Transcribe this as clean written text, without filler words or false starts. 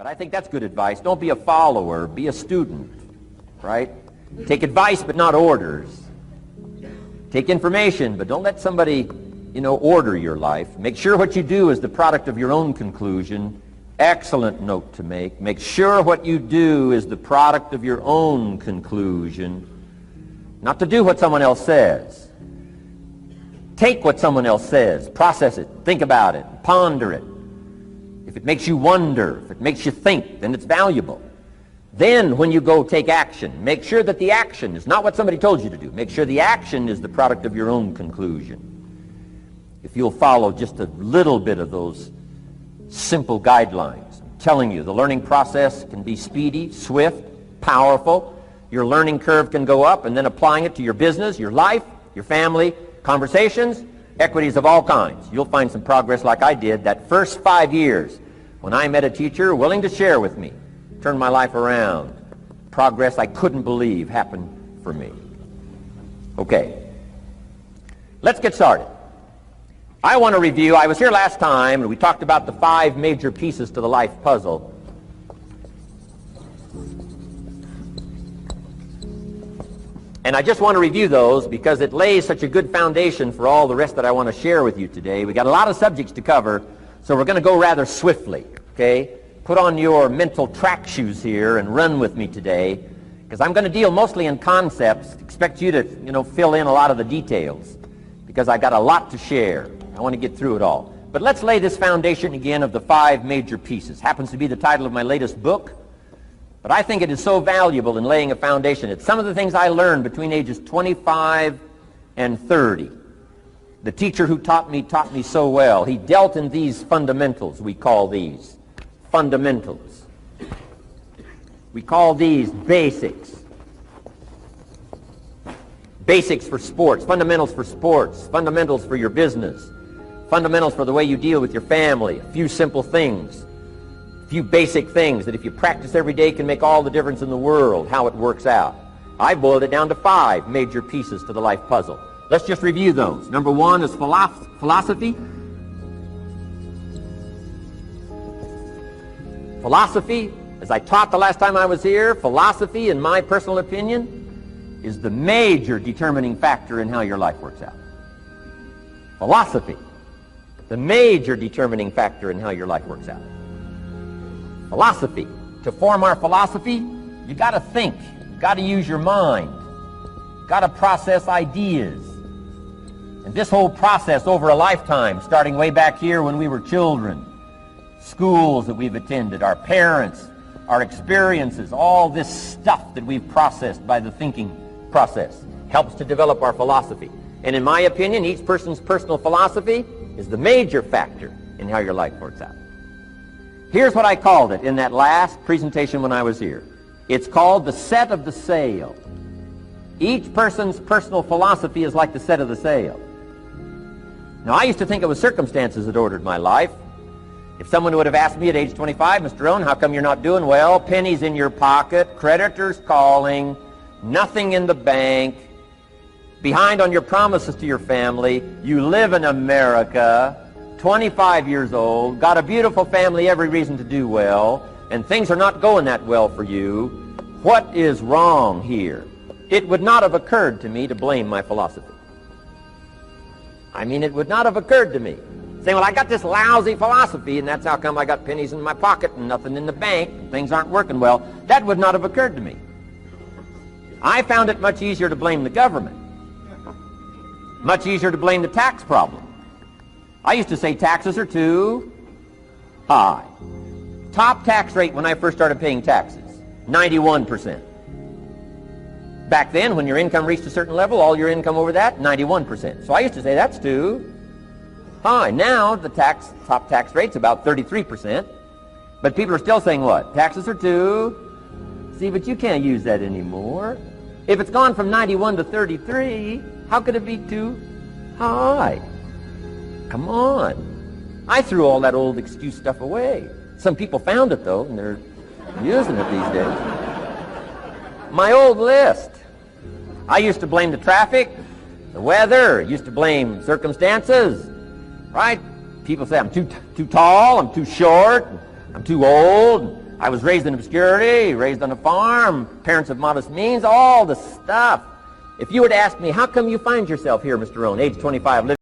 I think that's good advice. Don't be a follower, be a student, right? Take advice, but not orders. Take information, but don't let somebody, order your life. Make sure what you do is the product of your own conclusion. Excellent note to make. Make sure what you do is the product of your own conclusion. Not to do what someone else says. Take what someone else says, process it, think about it, ponder it. If it makes you wonder, if it makes you think, then it's valuable. Then when you go take action, make sure that the action is not what somebody told you to do. Make sure the action is the product of your own conclusion. If you'll follow just a little bit of those simple guidelines, I'm telling you, the learning process can be speedy, swift, powerful. Your learning curve can go up, and then applying it to your business, your life, your family, conversations, equities of all kinds. You'll find some progress like I did that first 5 years when I met a teacher willing to share with me. Turned my life around. Progress I couldn't believe happened for me. Okay, let's get started. I want to review, I was here last time and we talked about the 5 major pieces to the life puzzle. And I just want to review those because it lays such a good foundation for all the rest that I want to share with you today. We got a lot of subjects to cover, so we're going to go rather swiftly, okay? Put on your mental track shoes here and run with me today, because I'm going to deal mostly in concepts. Expect you to, fill in a lot of the details, because I got a lot to share. I want to get through it all. But let's lay this foundation again of the 5 major pieces. Happens to be the title of my latest book. But I think it is so valuable in laying a foundation. It's some of the things I learned between ages 25 and 30. The teacher who taught me so well. He dealt in these fundamentals, we call these. Fundamentals. We call these basics. Basics for sports, fundamentals for sports, fundamentals for your business, fundamentals for the way you deal with your family, a few simple things. Few basic things that if you practice every day can make all the difference in the world, how it works out. I boiled it down to 5 major pieces to the life puzzle. Let's just review those. Number 1 is philosophy. Philosophy, as I taught the last time I was here, philosophy, in my personal opinion, is the major determining factor in how your life works out. Philosophy, the major determining factor in how your life works out. Philosophy. To form our philosophy, you got to think. You got to use your mind. Got to process ideas. And this whole process over a lifetime, starting way back here when we were children, schools that we've attended, our parents, our experiences, all this stuff that we've processed by the thinking process helps to develop our philosophy. And in my opinion, each person's personal philosophy is the major factor in how your life works out. Here's what I called it in that last presentation when I was here. It's called the set of the sail. Each person's personal philosophy is like the set of the sail. Now, I used to think it was circumstances that ordered my life. If someone would have asked me at age 25, Mr. Rohn, how come you're not doing well? Pennies in your pocket, creditors calling, nothing in the bank, behind on your promises to your family, you live in America, 25 years old, got a beautiful family, every reason to do well, and things are not going that well for you. What is wrong here? It would not have occurred to me to blame my philosophy. I mean, it would not have occurred to me. Saying, well, I got this lousy philosophy, and that's how come I got pennies in my pocket and nothing in the bank, and things aren't working well. That would not have occurred to me. I found it much easier to blame the government. Much easier to blame the tax problem. I used to say taxes are too high. Top tax rate when I first started paying taxes, 91%. Back then, when your income reached a certain level, all your income over that, 91%. So I used to say that's too high. Now the top tax rate's about 33%. But people are still saying what? Taxes are too. See, but you can't use that anymore. If it's gone from 91 to 33, how could it be too high? Come on. I threw all that old excuse stuff away. Some people found it, though, and they're using it these days. My old list. I used to blame the traffic, the weather, used to blame circumstances, right? People say I'm too tall, I'm too short, I'm too old, I was raised in obscurity, raised on a farm, parents of modest means, all the stuff. If you were to ask me, how come you find yourself here, Mr. Rohn, age 25, living